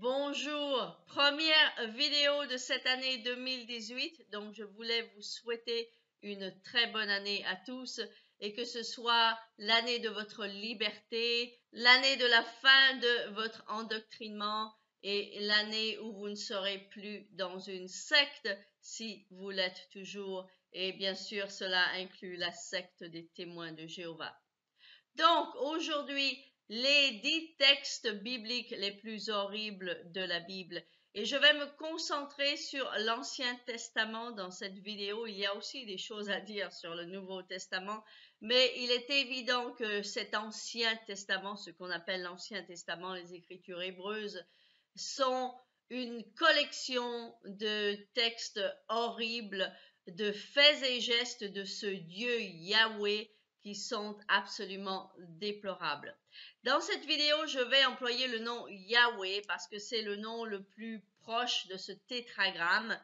Bonjour, première vidéo de cette année 2018, donc je voulais vous souhaiter une très bonne année à tous et que ce soit l'année de votre liberté, l'année de la fin de votre endoctrinement et l'année où vous ne serez plus dans une secte si vous l'êtes toujours, et bien sûr cela inclut la secte des témoins de Jéhovah. Donc aujourd'hui, les 10 textes bibliques les plus horribles de la Bible. Et je vais me concentrer sur l'Ancien Testament dans cette vidéo. Il y a aussi des choses à dire sur le Nouveau Testament, mais il est évident que cet Ancien Testament, ce qu'on appelle l'Ancien Testament, les Écritures hébreuses, sont une collection de textes horribles, de faits et gestes de ce Dieu Yahweh qui sont absolument déplorables. Dans cette vidéo, je vais employer le nom Yahweh parce que c'est le nom le plus proche de ce tétragramme.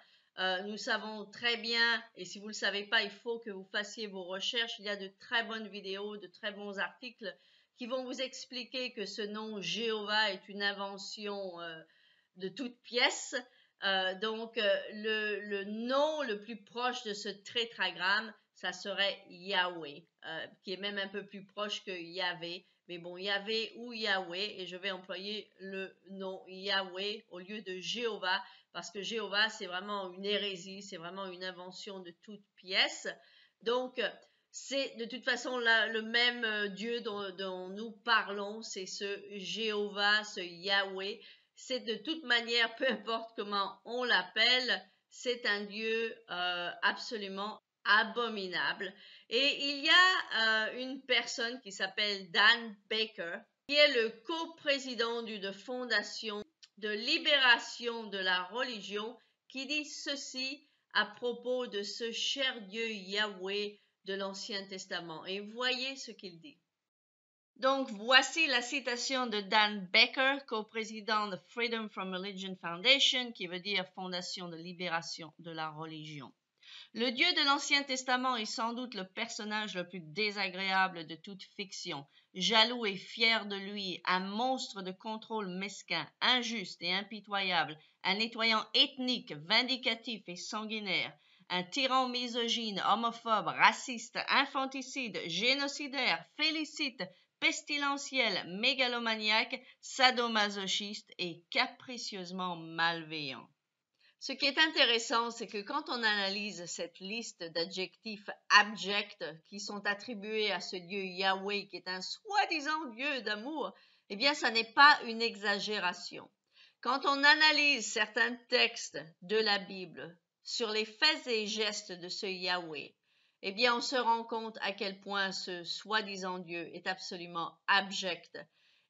Nous savons très bien, et si vous ne le savez pas, il faut que vous fassiez vos recherches. Il y a de très bonnes vidéos, de très bons articles qui vont vous expliquer que ce nom Jéhovah est une invention de toute pièce. Donc, le nom le plus proche de ce tétragramme, ça serait Yahweh, qui est même un peu plus proche que Yahvé. Mais bon, Yahvé ou Yahweh, et je vais employer le nom Yahweh au lieu de Jéhovah, parce que Jéhovah, c'est vraiment une hérésie, c'est vraiment une invention de toute pièce. Donc, c'est de toute façon le même Dieu dont nous parlons, c'est ce Jéhovah, ce Yahweh. C'est de toute manière, peu importe comment on l'appelle, c'est un Dieu absolument abominable. Et il y a une personne qui s'appelle Dan Baker, qui est le coprésident d'une fondation de libération de la religion, qui dit ceci à propos de ce cher Dieu Yahweh de l'Ancien Testament. Et voyez ce qu'il dit. Donc, voici la citation de Dan Baker, coprésident de Freedom from Religion Foundation, qui veut dire Fondation de libération de la religion. Le Dieu de l'Ancien Testament est sans doute le personnage le plus désagréable de toute fiction. Jaloux et fier de lui, un monstre de contrôle mesquin, injuste et impitoyable, un nettoyant ethnique, vindicatif et sanguinaire, un tyran misogyne, homophobe, raciste, infanticide, génocidaire, félicite, pestilentiel, mégalomaniaque, sadomasochiste et capricieusement malveillant. Ce qui est intéressant, c'est que quand on analyse cette liste d'adjectifs abjects qui sont attribués à ce Dieu Yahweh, qui est un soi-disant Dieu d'amour, eh bien, ça n'est pas une exagération. Quand on analyse certains textes de la Bible sur les faits et gestes de ce Yahweh, eh bien, on se rend compte à quel point ce soi-disant Dieu est absolument abject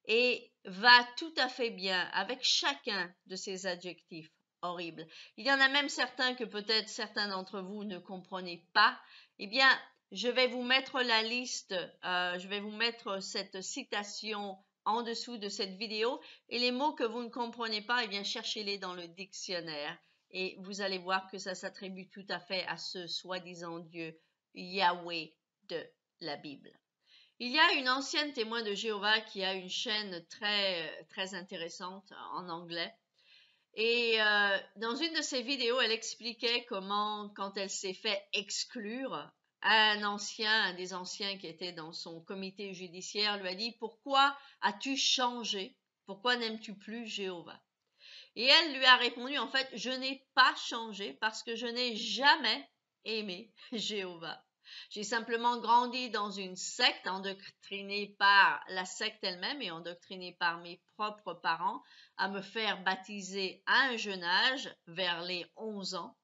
et va tout à fait bien avec chacun de ces adjectifs horribles. Il y en a même certains que peut-être certains d'entre vous ne comprenez pas. Eh bien, je vais vous mettre la liste, je vais vous mettre cette citation en dessous de cette vidéo et les mots que vous ne comprenez pas, eh bien, cherchez-les dans le dictionnaire et vous allez voir que ça s'attribue tout à fait à ce soi-disant Dieu Yahweh de la Bible. Il y a une ancienne témoin de Jéhovah qui a une chaîne très intéressante en anglais. Et dans une de ses vidéos, elle expliquait comment, quand elle s'est fait exclure, un des anciens qui était dans son comité judiciaire, lui a dit « Pourquoi as-tu changé? Pourquoi n'aimes-tu plus Jéhovah ?» Et elle lui a répondu « En fait, je n'ai pas changé parce que je n'ai jamais aimé Jéhovah. J'ai simplement grandi dans une secte, endoctrinée par la secte elle-même et endoctrinée par mes propres parents à me faire baptiser à un jeune âge, vers les 11 ans.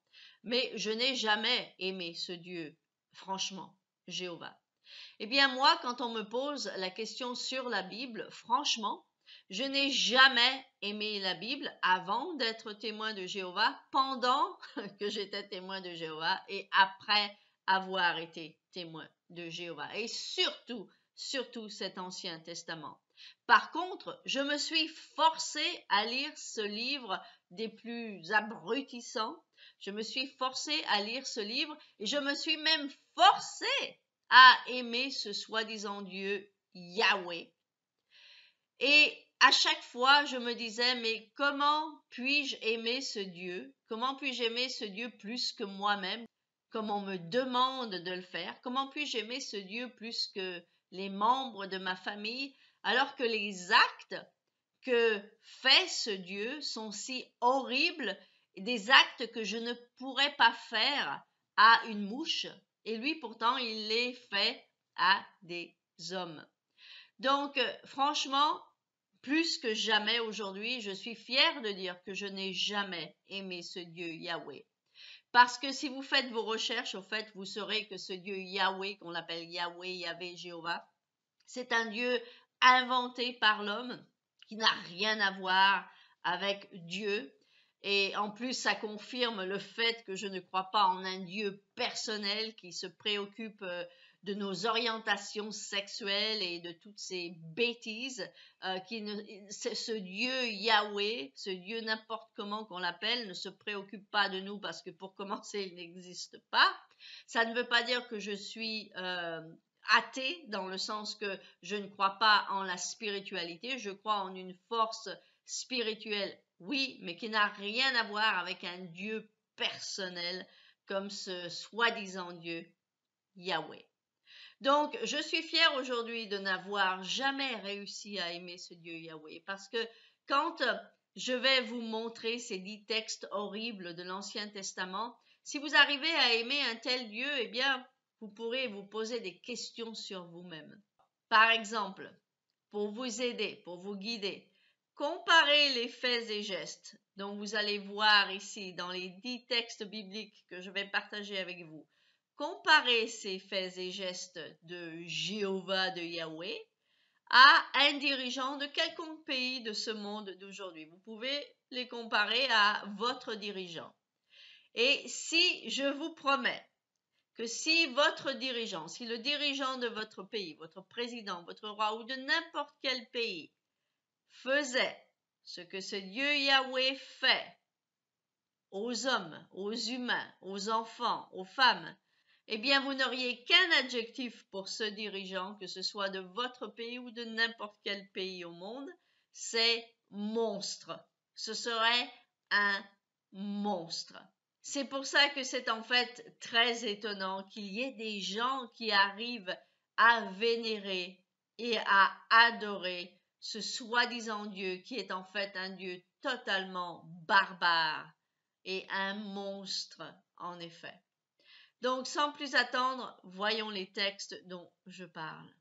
Mais je n'ai jamais aimé ce Dieu, franchement, Jéhovah. Eh bien moi, quand on me pose la question sur la Bible, franchement, je n'ai jamais aimé la Bible avant d'être témoin de Jéhovah, pendant que j'étais témoin de Jéhovah et après avoir été témoin de Jéhovah. Et surtout cet Ancien Testament. Par contre, je me suis forcée à lire ce livre des plus abrutissants. Je me suis forcée à lire ce livre et je me suis même forcée à aimer ce soi-disant Dieu Yahweh. Et à chaque fois, je me disais, mais comment puis-je aimer ce Dieu? Comment puis-je aimer ce Dieu plus que moi-même, comme on me demande de le faire? Comment puis-je aimer ce Dieu plus que les membres de ma famille, alors que les actes que fait ce Dieu sont si horribles, des actes que je ne pourrais pas faire à une mouche, et lui pourtant il les fait à des hommes. Donc franchement, plus que jamais aujourd'hui, je suis fière de dire que je n'ai jamais aimé ce Dieu Yahweh. Parce que si vous faites vos recherches, au fait, vous saurez que ce Dieu Yahweh, qu'on appelle Yahweh, Yahvé, Jéhovah, c'est un Dieu inventé par l'homme qui n'a rien à voir avec Dieu. Et en plus, ça confirme le fait que je ne crois pas en un Dieu personnel qui se préoccupe de nos orientations sexuelles et de toutes ces bêtises. Ce Dieu Yahweh, ce Dieu n'importe comment qu'on l'appelle, ne se préoccupe pas de nous parce que pour commencer, il n'existe pas. Ça ne veut pas dire que je suis athée dans le sens que je ne crois pas en la spiritualité, je crois en une force spirituelle, oui, mais qui n'a rien à voir avec un Dieu personnel comme ce soi-disant Dieu Yahweh. Donc, je suis fière aujourd'hui de n'avoir jamais réussi à aimer ce Dieu Yahweh parce que quand je vais vous montrer ces 10 textes horribles de l'Ancien Testament, si vous arrivez à aimer un tel Dieu, eh bien, vous pourrez vous poser des questions sur vous-même. Par exemple, pour vous aider, pour vous guider, comparez les faits et gestes dont vous allez voir ici dans les 10 textes bibliques que je vais partager avec vous. Comparez ces faits et gestes de Jéhovah, de Yahweh, à un dirigeant de quelconque pays de ce monde d'aujourd'hui. Vous pouvez les comparer à votre dirigeant. Et si je vous promets que si votre dirigeant, si le dirigeant de votre pays, votre président, votre roi ou de n'importe quel pays faisait ce que ce Dieu Yahweh fait aux hommes, aux humains, aux enfants, aux femmes, eh bien vous n'auriez qu'un adjectif pour ce dirigeant, que ce soit de votre pays ou de n'importe quel pays au monde, c'est monstre. Ce serait un monstre. C'est pour ça que c'est en fait très étonnant qu'il y ait des gens qui arrivent à vénérer et à adorer ce soi-disant Dieu qui est en fait un Dieu totalement barbare et un monstre en effet. Donc sans plus attendre, voyons les textes dont je parle.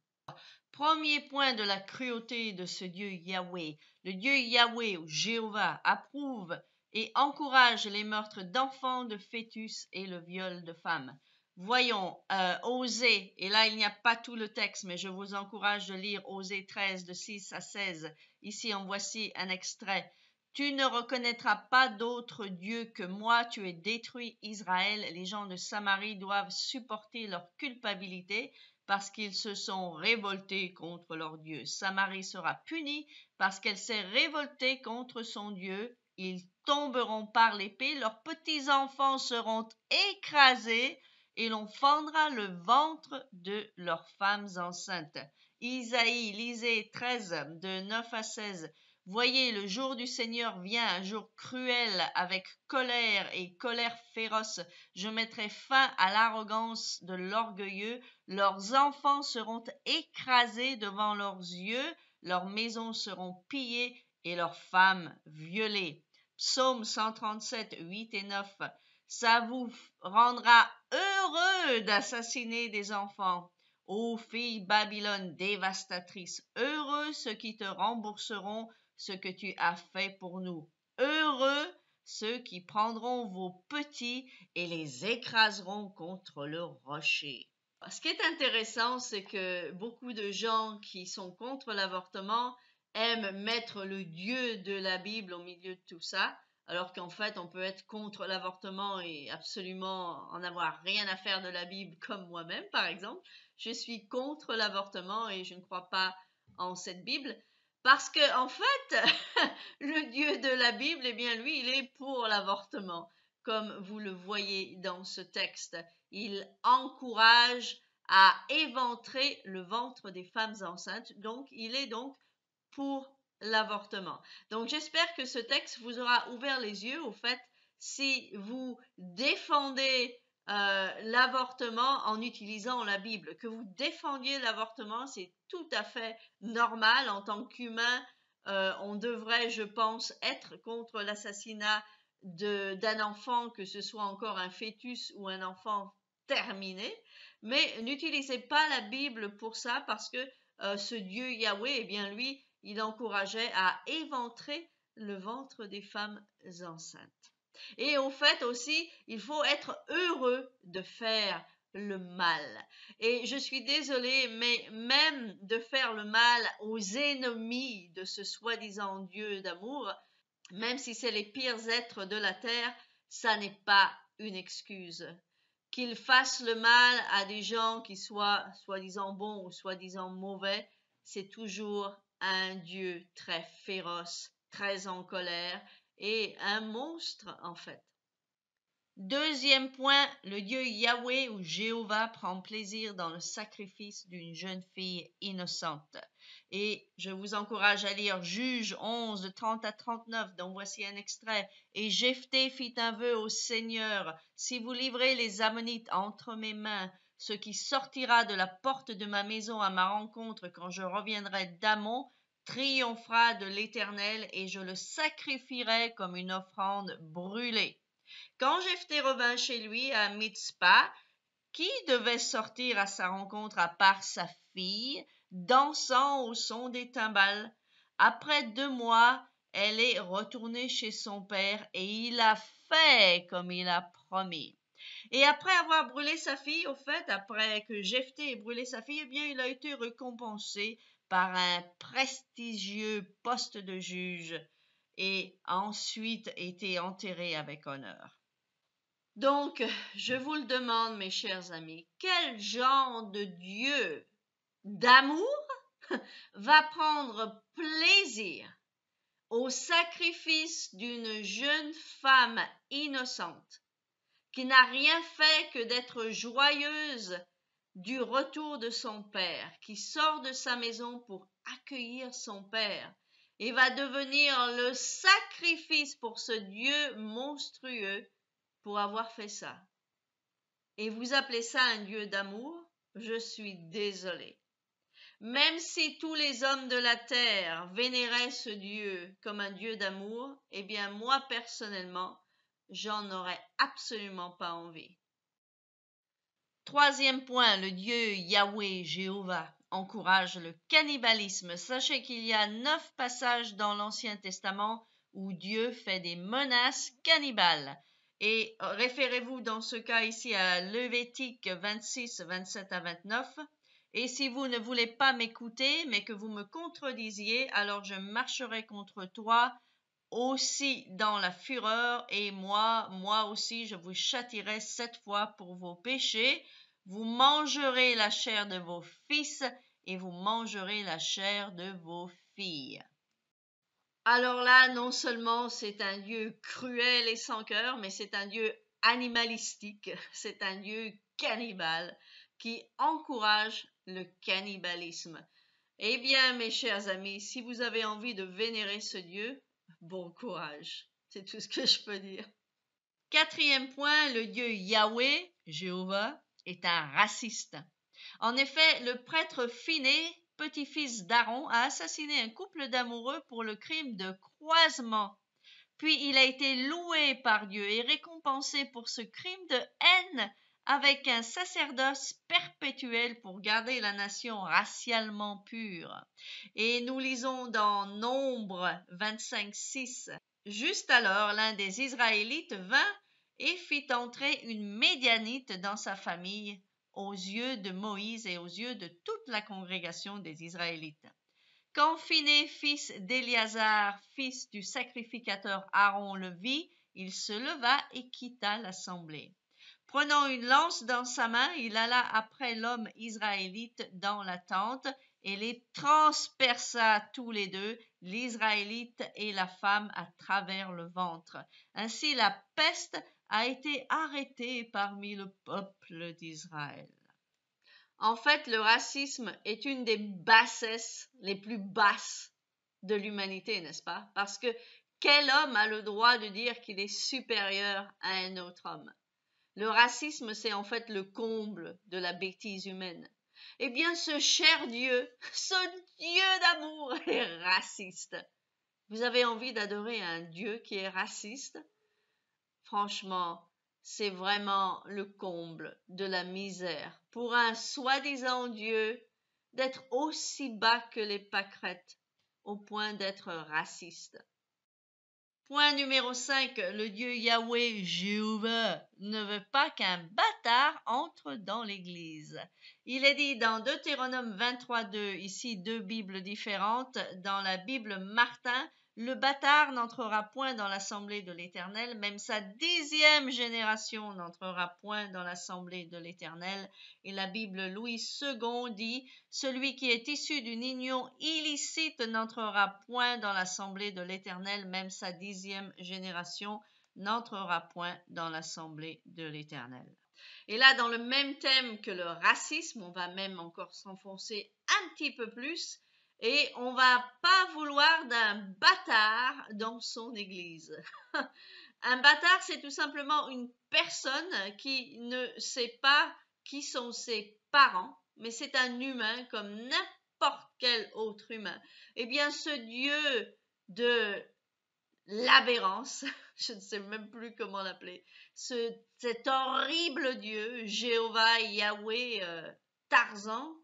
Premier point de la cruauté de ce Dieu Yahweh. Le Dieu Yahweh ou Jéhovah approuve et encourage les meurtres d'enfants, de fœtus et le viol de femmes. Voyons, Osée, et là il n'y a pas tout le texte, mais je vous encourage de lire Osée 13 de 6 à 16. Ici en voici un extrait. Tu ne reconnaîtras pas d'autre Dieu que moi, tu es détruit Israël. Les gens de Samarie doivent supporter leur culpabilité parce qu'ils se sont révoltés contre leur Dieu. Samarie sera punie parce qu'elle s'est révoltée contre son Dieu. Ils tomberont par l'épée, leurs petits-enfants seront écrasés et l'on fendra le ventre de leurs femmes enceintes. Isaïe, lisez 13, de 9 à 16. Voyez, le jour du Seigneur vient, un jour cruel, avec colère et colère féroce. Je mettrai fin à l'arrogance de l'orgueilleux. Leurs enfants seront écrasés devant leurs yeux, leurs maisons seront pillées et leurs femmes violées. Psaume 137, 8 et 9. Ça vous rendra heureux d'assassiner des enfants. Ô fille Babylone dévastatrice, heureux ceux qui te rembourseront ce que tu as fait pour nous. Heureux ceux qui prendront vos petits et les écraseront contre le rocher. Ce qui est intéressant, c'est que beaucoup de gens qui sont contre l'avortement aiment mettre le Dieu de la Bible au milieu de tout ça, alors qu'en fait, on peut être contre l'avortement et absolument en avoir rien à faire de la Bible, comme moi-même, par exemple. Je suis contre l'avortement et je ne crois pas en cette Bible. Parce que, en fait, le Dieu de la Bible, eh bien, lui, il est pour l'avortement. Comme vous le voyez dans ce texte, il encourage à éventrer le ventre des femmes enceintes. Donc, il est donc pour l'avortement. Donc j'espère que ce texte vous aura ouvert les yeux au fait si vous défendez l'avortement en utilisant la Bible. Que vous défendiez l'avortement, c'est tout à fait normal en tant qu'humain. On devrait, je pense, être contre l'assassinat d'un enfant, que ce soit encore un fœtus ou un enfant terminé. Mais n'utilisez pas la Bible pour ça parce que ce Dieu Yahweh, eh bien lui, il encourageait à éventrer le ventre des femmes enceintes. Et au fait aussi, il faut être heureux de faire le mal. Et je suis désolée, mais même de faire le mal aux ennemis de ce soi-disant Dieu d'amour, même si c'est les pires êtres de la terre, ça n'est pas une excuse. Qu'ils fassent le mal à des gens qui soient soi-disant bons ou soi-disant mauvais, c'est toujours un Dieu très féroce, très en colère et un monstre en fait. Deuxième point, le Dieu Yahweh ou Jéhovah prend plaisir dans le sacrifice d'une jeune fille innocente. Et je vous encourage à lire Juges 11, de 30 à 39, dont voici un extrait. Et Jephthé fit un vœu au Seigneur, si vous livrez les Ammonites entre mes mains, ce qui sortira de la porte de ma maison à ma rencontre quand je reviendrai d'Ammon, triomphera de l'Éternel, et je le sacrifierai comme une offrande brûlée. Quand Jephthé revint chez lui à Mitzpah, qui devait sortir à sa rencontre à part sa fille, dansant au son des timbales? Après 2 mois, elle est retournée chez son père et il a fait comme il a promis. Et après avoir brûlé sa fille, au fait, après que Jephthé ait brûlé sa fille, eh bien, il a été récompensé par un prestigieux poste de juge et a ensuite été enterré avec honneur. Donc, je vous le demande, mes chers amis, quel genre de Dieu d'amour va prendre plaisir au sacrifice d'une jeune femme innocente qui n'a rien fait que d'être joyeuse du retour de son père, qui sort de sa maison pour accueillir son père et va devenir le sacrifice pour ce Dieu monstrueux pour avoir fait ça. Et vous appelez ça un Dieu d'amour? Je suis désolée. Même si tous les hommes de la terre vénéraient ce Dieu comme un Dieu d'amour, eh bien moi personnellement, j'en aurais absolument pas envie. Troisième point, le Dieu Yahweh, Jéhovah, encourage le cannibalisme. Sachez qu'il y a 9 passages dans l'Ancien Testament où Dieu fait des menaces cannibales. Et référez-vous dans ce cas ici à Lévitique 26, 27 à 29. Et si vous ne voulez pas m'écouter, mais que vous me contredisiez, alors je marcherai contre toi aussi dans la fureur, et moi aussi, je vous châtierai 7 fois pour vos péchés. Vous mangerez la chair de vos fils, et vous mangerez la chair de vos filles. Alors là, non seulement c'est un Dieu cruel et sans cœur, mais c'est un Dieu animalistique, c'est un Dieu cannibale qui encourage le cannibalisme. Eh bien, mes chers amis, si vous avez envie de vénérer ce Dieu, bon courage. C'est tout ce que je peux dire. Quatrième point, le Dieu Yahweh, Jéhovah, est un raciste. En effet, le prêtre Phiné, petit-fils d'Aaron, a assassiné un couple d'amoureux pour le crime de croisement. Puis il a été loué par Dieu et récompensé pour ce crime de haine avec un sacerdoce perpétuel pour garder la nation racialement pure. Et nous lisons dans Nombre 25:6. Juste alors, l'un des Israélites vint et fit entrer une Médianite dans sa famille aux yeux de Moïse et aux yeux de toute la congrégation des Israélites. Quand Phiné, fils d'Éliasar, fils du sacrificateur Aaron, le vit, il se leva et quitta l'assemblée. Prenant une lance dans sa main, il alla après l'homme israélite dans la tente et les transperça tous les deux, l'Israélite et la femme, à travers le ventre. Ainsi la peste a été arrêtée parmi le peuple d'Israël. En fait, le racisme est une des bassesses les plus basses de l'humanité, n'est-ce pas? Parce que quel homme a le droit de dire qu'il est supérieur à un autre homme? Le racisme, c'est en fait le comble de la bêtise humaine. Eh bien, ce cher Dieu, ce Dieu d'amour est raciste. Vous avez envie d'adorer un Dieu qui est raciste? Franchement, c'est vraiment le comble de la misère pour un soi-disant Dieu d'être aussi bas que les pâquerettes au point d'être raciste. Point numéro 5, le Dieu Yahweh, Jéhovah, ne veut pas qu'un bâtard entre dans l'Église. Il est dit dans Deutéronome 23.2, ici 2 Bibles différentes, dans la Bible Martin, le bâtard n'entrera point dans l'assemblée de l'Éternel, même sa 10e génération n'entrera point dans l'assemblée de l'Éternel. Et la Bible Louis II dit, celui qui est issu d'une union illicite n'entrera point dans l'assemblée de l'Éternel, même sa 10e génération n'entrera point dans l'assemblée de l'Éternel. Et là, dans le même thème que le racisme, on va même encore s'enfoncer un petit peu plus, et on va pas vouloir d'un bâtard dans son église. Un bâtard, c'est tout simplement une personne qui ne sait pas qui sont ses parents, mais c'est un humain comme n'importe quel autre humain. Eh bien, ce Dieu de l'aberrance, je ne sais même plus comment l'appeler, cet horrible Dieu, Jéhovah, Yahweh, Tarzan,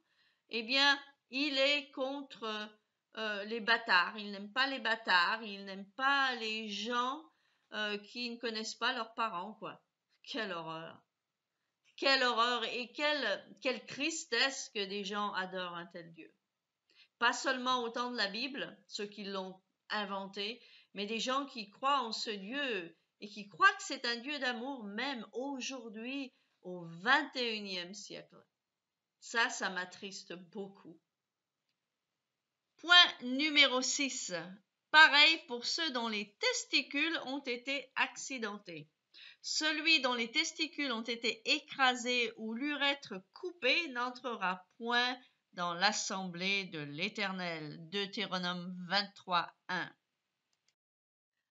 eh bien, il est contre les bâtards. Il n'aime pas les bâtards, il n'aime pas les gens qui ne connaissent pas leurs parents, quoi. Quelle horreur! Quelle horreur et quelle tristesse que des gens adorent un tel Dieu. Pas seulement au temps de la Bible, ceux qui l'ont inventé, mais des gens qui croient en ce Dieu et qui croient que c'est un Dieu d'amour même aujourd'hui au XXIe siècle. Ça m'attriste beaucoup. Point numéro 6. Pareil pour ceux dont les testicules ont été accidentés. Celui dont les testicules ont été écrasés ou l'urètre coupé n'entrera point dans l'assemblée de l'Éternel. Deutéronome 23.1.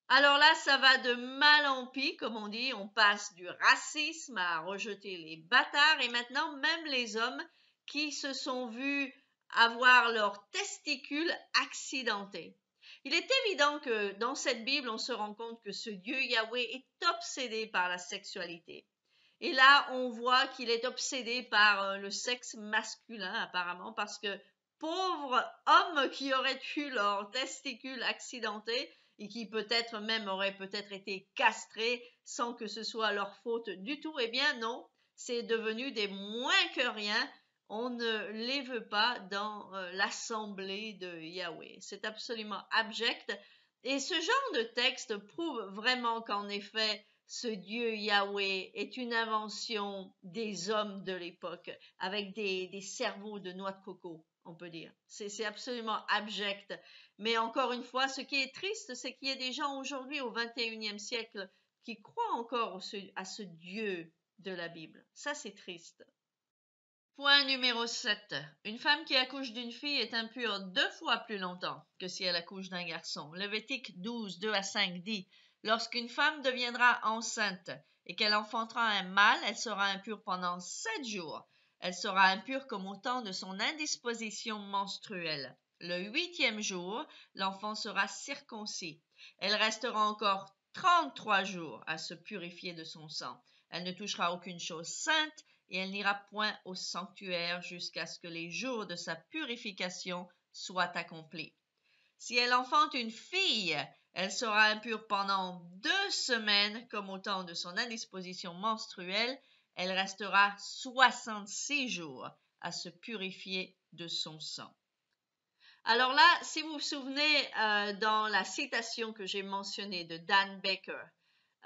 Alors là, ça va de mal en pis, comme on dit, on passe du racisme à rejeter les bâtards et maintenant même les hommes qui se sont vus avoir leurs testicules accidentés. Il est évident que dans cette Bible, on se rend compte que ce Dieu Yahweh est obsédé par la sexualité. Et là, on voit qu'il est obsédé par le sexe masculin, apparemment, parce que pauvres hommes qui auraient eu leurs testicules accidentés et qui peut-être même auraient peut-être été castrés sans que ce soit leur faute du tout, eh bien non, c'est devenu des moins que rien. On ne les veut pas dans l'assemblée de Yahweh. C'est absolument abject. Et ce genre de texte prouve vraiment qu'en effet, ce Dieu Yahweh est une invention des hommes de l'époque, avec des cerveaux de noix de coco, on peut dire. C'est absolument abject. Mais encore une fois, ce qui est triste, c'est qu'il y a des gens aujourd'hui, au XXIe siècle, qui croient encore à ce Dieu de la Bible. Ça, c'est triste. Point numéro 7. Une femme qui accouche d'une fille est impure 2 fois plus longtemps que si elle accouche d'un garçon. Lévitique 12, 2 à 5 dit « Lorsqu'une femme deviendra enceinte et qu'elle enfantera un mâle, elle sera impure pendant 7 jours. Elle sera impure comme au temps de son indisposition menstruelle. Le 8e jour, l'enfant sera circoncis. Elle restera encore 33 jours à se purifier de son sang. Elle ne touchera aucune chose sainte et elle n'ira point au sanctuaire jusqu'à ce que les jours de sa purification soient accomplis. Si elle enfante une fille, elle sera impure pendant 2 semaines, comme au temps de son indisposition menstruelle. Elle restera 66 jours à se purifier de son sang. Alors là, si vous vous souvenez dans la citation que j'ai mentionnée de Dan Baker,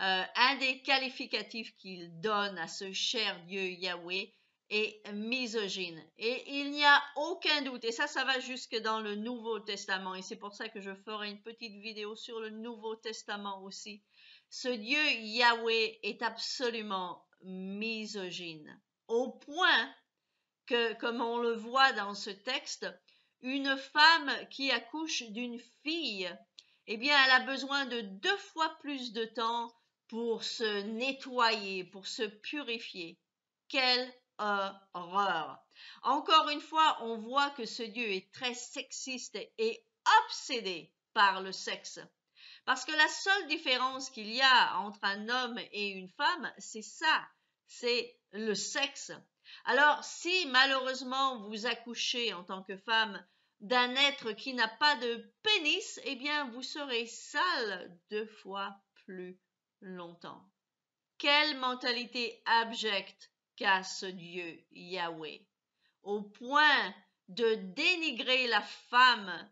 un des qualificatifs qu'il donne à ce cher Dieu Yahweh est misogyne. Et il n'y a aucun doute, et ça va jusque dans le Nouveau Testament, et c'est pour ça que je ferai une petite vidéo sur le Nouveau Testament aussi. Ce Dieu Yahweh est absolument misogyne, au point que, comme on le voit dans ce texte, une femme qui accouche d'une fille, eh bien, elle a besoin de 2 fois plus de temps pour se nettoyer, pour se purifier. Quelle horreur! Encore une fois, on voit que ce Dieu est très sexiste et obsédé par le sexe. Parce que la seule différence qu'il y a entre un homme et une femme, c'est ça, c'est le sexe. Alors, si malheureusement vous accouchez en tant que femme d'un être qui n'a pas de pénis, eh bien, vous serez sale 2 fois plus longtemps. Quelle mentalité abjecte qu'a ce Dieu Yahweh, au point de dénigrer la femme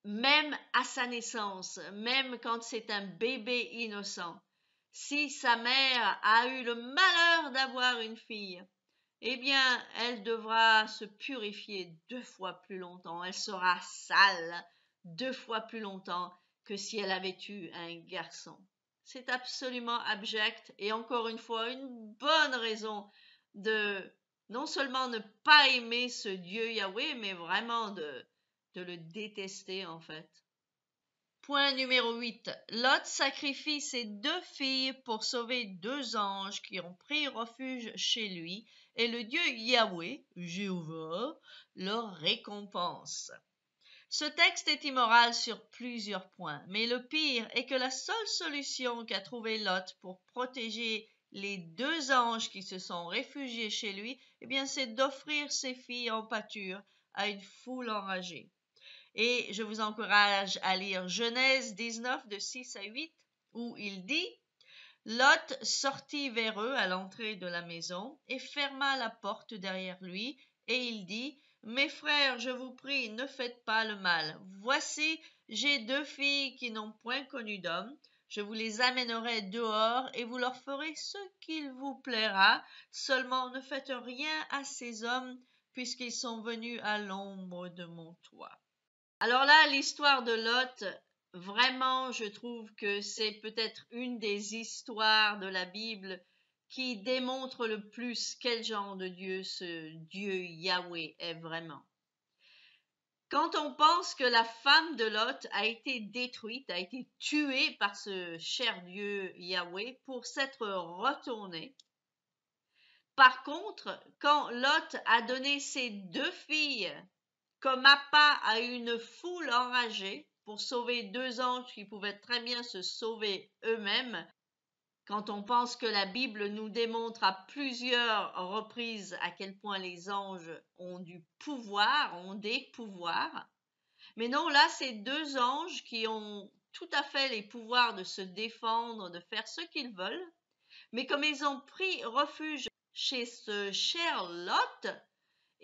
même à sa naissance, même quand c'est un bébé innocent. Si sa mère a eu le malheur d'avoir une fille, eh bien, elle devra se purifier 2 fois plus longtemps. Elle sera sale 2 fois plus longtemps que si elle avait eu un garçon. C'est absolument abject et encore une fois, une bonne raison de non seulement ne pas aimer ce Dieu Yahweh, mais vraiment de le détester en fait. Point numéro 8. Lot sacrifie ses 2 filles pour sauver 2 anges qui ont pris refuge chez lui, et le Dieu Yahweh, Jéhovah, leur récompense. Ce texte est immoral sur plusieurs points, mais le pire est que la seule solution qu'a trouvé Lot pour protéger les 2 anges qui se sont réfugiés chez lui, eh bien, c'est d'offrir ses filles en pâture à une foule enragée. Et je vous encourage à lire Genèse 19 de 6 à 8 où il dit « Lot sortit vers eux à l'entrée de la maison et ferma la porte derrière lui et il dit « Mes frères, je vous prie, ne faites pas le mal. Voici, j'ai 2 filles qui n'ont point connu d'homme. Je vous les amènerai dehors et vous leur ferez ce qu'il vous plaira. Seulement ne faites rien à ces hommes puisqu'ils sont venus à l'ombre de mon toit. » Alors là, l'histoire de Lot, vraiment, je trouve que c'est peut-être une des histoires de la Bible qui démontre le plus quel genre de Dieu ce Dieu Yahweh est vraiment. Quand on pense que la femme de Lot a été détruite, a été tuée par ce cher Dieu Yahweh pour s'être retournée. Par contre, quand Lot a donné ses 2 filles comme appât à une foule enragée pour sauver 2 anges qui pouvaient très bien se sauver eux-mêmes, quand on pense que la Bible nous démontre à plusieurs reprises à quel point les anges ont du pouvoir, ont des pouvoirs. Mais non, là, c'est 2 anges qui ont tout à fait les pouvoirs de se défendre, de faire ce qu'ils veulent. Mais comme ils ont pris refuge chez ce cher Lot,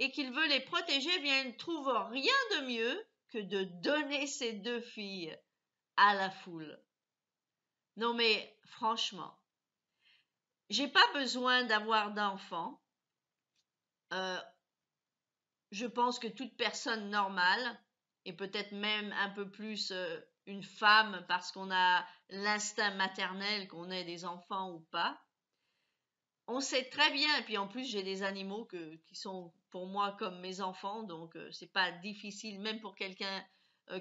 et qu'il veut les protéger, eh bien, il ne trouve rien de mieux que de donner ses 2 filles à la foule. Non mais franchement, j'ai pas besoin d'avoir d'enfants. Je pense que toute personne normale, et peut-être même un peu plus une femme parce qu'on a l'instinct maternel qu'on ait des enfants ou pas, on sait très bien, et puis en plus j'ai des animaux qui sont pour moi comme mes enfants, donc c'est pas difficile même pour quelqu'un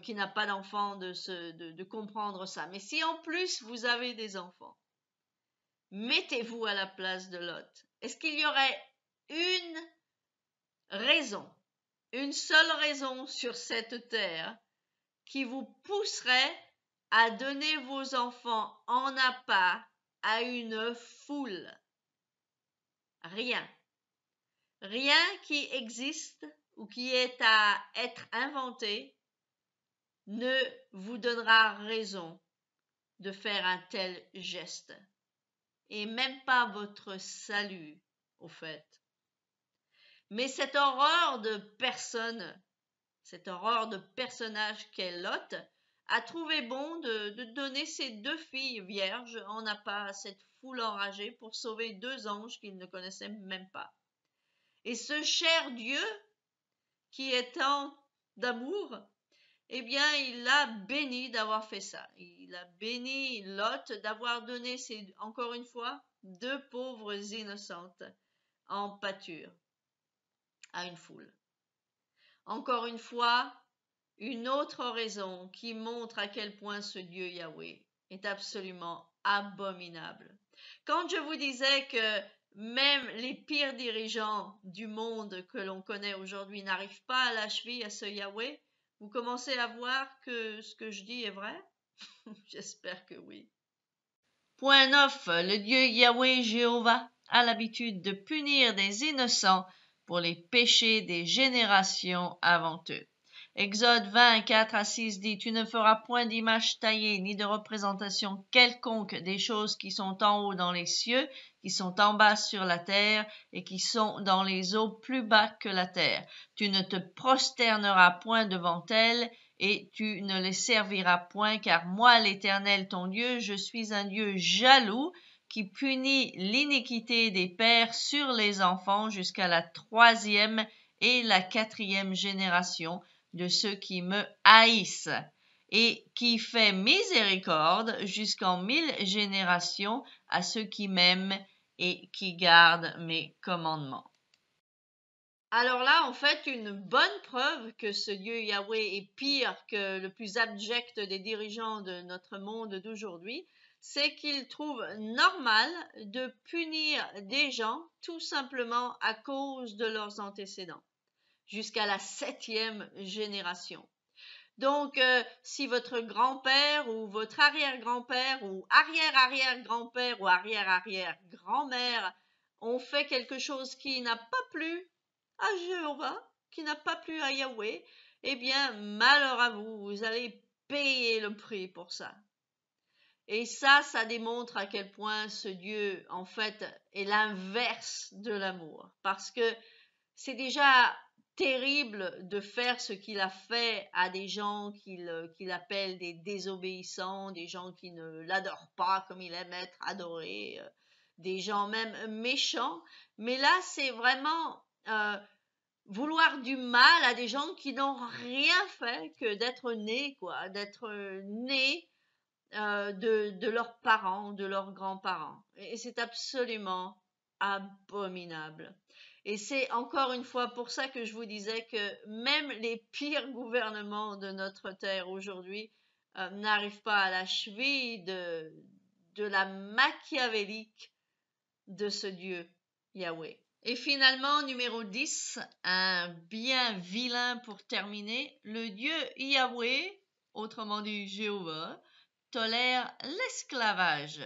qui n'a pas d'enfants de comprendre ça. Mais si en plus vous avez des enfants, mettez-vous à la place de Lot. Est-ce qu'il y aurait une raison, une seule raison sur cette terre qui vous pousserait à donner vos enfants en appât à une foule? Rien. Rien qui existe ou qui est à être inventé ne vous donnera raison de faire un tel geste. Et même pas votre salut, au fait. Mais cette horreur de personne, cette horreur de personnage qu'est Lot, a trouvé bon de donner ses 2 filles vierges en appât à cette foule enragée pour sauver 2 anges qu'il ne connaissait même pas. Et ce cher Dieu, qui est tant d'amour, eh bien, il l'a béni d'avoir fait ça. Il a béni Lot d'avoir donné, encore une fois, 2 pauvres innocentes en pâture à une foule. Encore une fois, une autre raison qui montre à quel point ce Dieu Yahweh est absolument abominable. Quand je vous disais que même les pires dirigeants du monde que l'on connaît aujourd'hui n'arrivent pas à la cheville à ce Yahweh, vous commencez à voir que ce que je dis est vrai? J'espère que oui. Point 9. Le Dieu Yahweh Jéhovah a l'habitude de punir des innocents pour les péchés des générations avant eux. Exode 20, 4 à 6 dit: Tu ne feras point d'image taillée, ni de représentation quelconque des choses qui sont en haut dans les cieux, qui sont en bas sur la terre, et qui sont dans les eaux plus bas que la terre. Tu ne te prosterneras point devant elles, et tu ne les serviras point, car moi, l'Éternel ton Dieu, je suis un Dieu jaloux, qui punit l'iniquité des pères sur les enfants jusqu'à la 3e et la 4e génération de ceux qui me haïssent, et qui fait miséricorde jusqu'en 1000 générations à ceux qui m'aiment et qui gardent mes commandements. Alors là, en fait, une bonne preuve que ce Dieu Yahweh est pire que le plus abject des dirigeants de notre monde d'aujourd'hui, c'est qu'il trouve normal de punir des gens tout simplement à cause de leurs antécédents, jusqu'à la 7e génération. Donc, si votre grand-père ou votre arrière-grand-père ou arrière-arrière-grand-père ou arrière-arrière-grand-mère ont fait quelque chose qui n'a pas plu à Jéhovah, qui n'a pas plu à Yahweh, eh bien, malheur à vous, vous allez payer le prix pour ça. Et ça démontre à quel point ce Dieu, en fait, est l'inverse de l'amour. Parce que c'est déjà terrible de faire ce qu'il a fait à des gens qu'il appelle des désobéissants, des gens qui ne l'adorent pas comme il aime être adoré, des gens même méchants. Mais là, c'est vraiment vouloir du mal à des gens qui n'ont rien fait que d'être nés, quoi, d'être nés de leurs parents, de leurs grands-parents. Et c'est absolument abominable. Et c'est encore une fois pour ça que je vous disais que même les pires gouvernements de notre terre aujourd'hui n'arrivent pas à la cheville de la machiavélique de ce Dieu Yahweh. Et finalement, numéro 10, un bien vilain pour terminer, le Dieu Yahweh, autrement dit Jéhovah, tolère l'esclavage.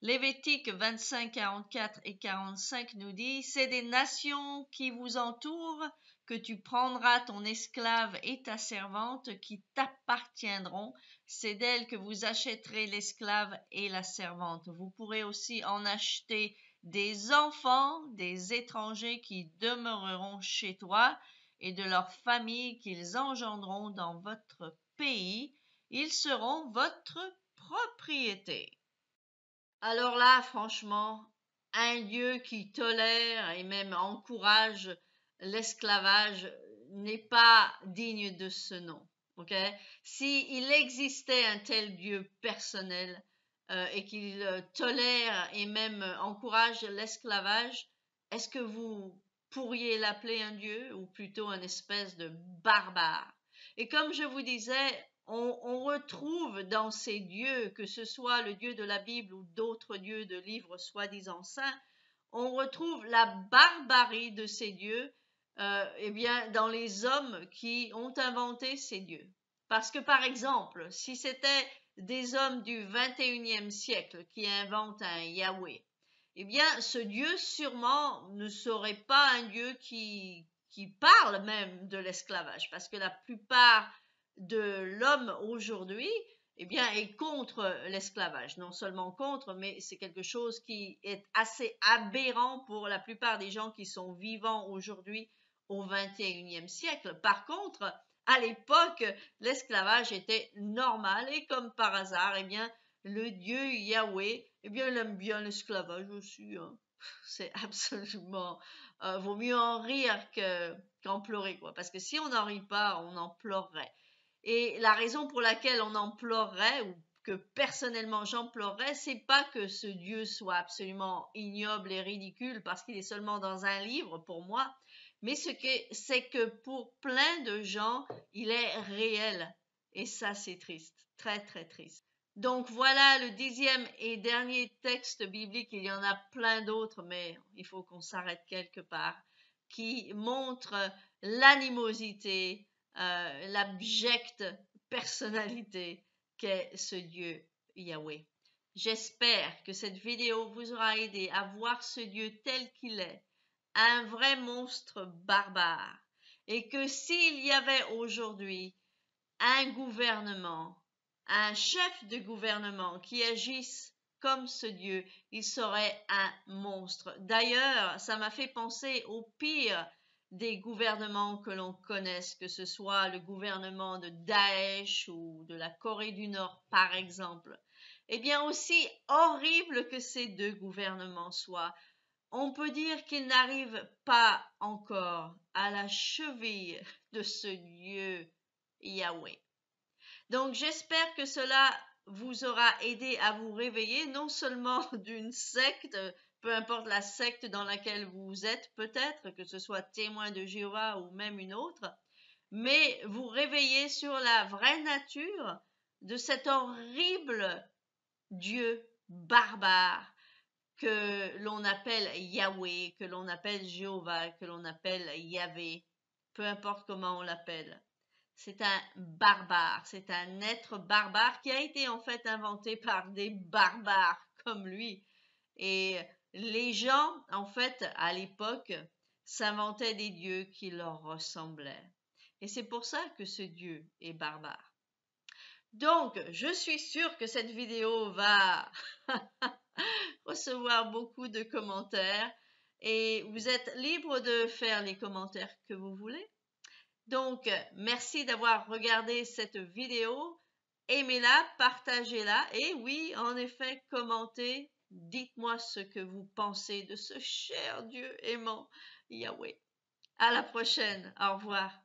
Lévitique 25, 44 et 45 nous dit: C'est des nations qui vous entourent que tu prendras ton esclave et ta servante qui t'appartiendront. C'est d'elles que vous achèterez l'esclave et la servante. Vous pourrez aussi en acheter des enfants, des étrangers qui demeureront chez toi et de leurs familles qu'ils engendreront dans votre pays. Ils seront votre propriété. Alors là, franchement, un Dieu qui tolère et même encourage l'esclavage n'est pas digne de ce nom. Okay? S'il existait un tel Dieu personnel et qu'il tolère et même encourage l'esclavage, est-ce que vous pourriez l'appeler un Dieu ou plutôt une espèce de barbare? Et comme je vous disais, on retrouve dans ces dieux, que ce soit le Dieu de la Bible ou d'autres dieux de livres soi-disant saints, on retrouve la barbarie de ces dieux eh bien, dans les hommes qui ont inventé ces dieux. Parce que, par exemple, si c'était des hommes du 21e siècle qui inventent un Yahweh, eh bien, ce Dieu sûrement ne serait pas un Dieu qui parle même de l'esclavage, parce que la plupart de l'homme aujourd'hui, eh bien, est contre l'esclavage. Non seulement contre, mais c'est quelque chose qui est assez aberrant pour la plupart des gens qui sont vivants aujourd'hui au 21e siècle. Par contre, à l'époque, l'esclavage était normal et comme par hasard, eh bien, le Dieu Yahweh, eh bien, il aime bien l'esclavage aussi. Hein. C'est absolument... vaut mieux en rire qu'en pleurer, quoi. Parce que si on n'en rit pas, on en pleurerait. Et la raison pour laquelle on en pleurerait, ou que personnellement j'en pleurerais, c'est pas que ce Dieu soit absolument ignoble et ridicule parce qu'il est seulement dans un livre pour moi, Mais c'est que pour plein de gens, il est réel. Et ça, c'est triste, très très triste. Donc voilà le 10e et dernier texte biblique. Il y en a plein d'autres, mais il faut qu'on s'arrête quelque part, qui montre l'animosité, l'abjecte personnalité qu'est ce Dieu Yahweh. J'espère que cette vidéo vous aura aidé à voir ce Dieu tel qu'il est, un vrai monstre barbare, et que s'il y avait aujourd'hui un gouvernement, un chef de gouvernement qui agisse comme ce Dieu, il serait un monstre. D'ailleurs, ça m'a fait penser au pire des gouvernements que l'on connaisse, que ce soit le gouvernement de Daesh ou de la Corée du Nord, par exemple. Eh bien, aussi horrible que ces deux gouvernements soient, on peut dire qu'ils n'arrivent pas encore à la cheville de ce Dieu Yahweh. Donc j'espère que cela vous aura aidé à vous réveiller, non seulement d'une secte, peu importe la secte dans laquelle vous êtes peut-être, que ce soit témoin de Jéhovah ou même une autre, mais vous réveiller sur la vraie nature de cet horrible Dieu barbare que l'on appelle Yahweh, que l'on appelle Jéhovah, que l'on appelle Yahvé, peu importe comment on l'appelle. C'est un barbare, c'est un être barbare qui a été en fait inventé par des barbares comme lui. Et les gens, en fait, à l'époque, s'inventaient des dieux qui leur ressemblaient. Et c'est pour ça que ce Dieu est barbare. Donc, je suis sûre que cette vidéo va recevoir beaucoup de commentaires et vous êtes libre de faire les commentaires que vous voulez. Donc, merci d'avoir regardé cette vidéo. Aimez-la, partagez-la et oui, en effet, commentez. Dites-moi ce que vous pensez de ce cher Dieu aimant Yahweh. À la prochaine. Au revoir.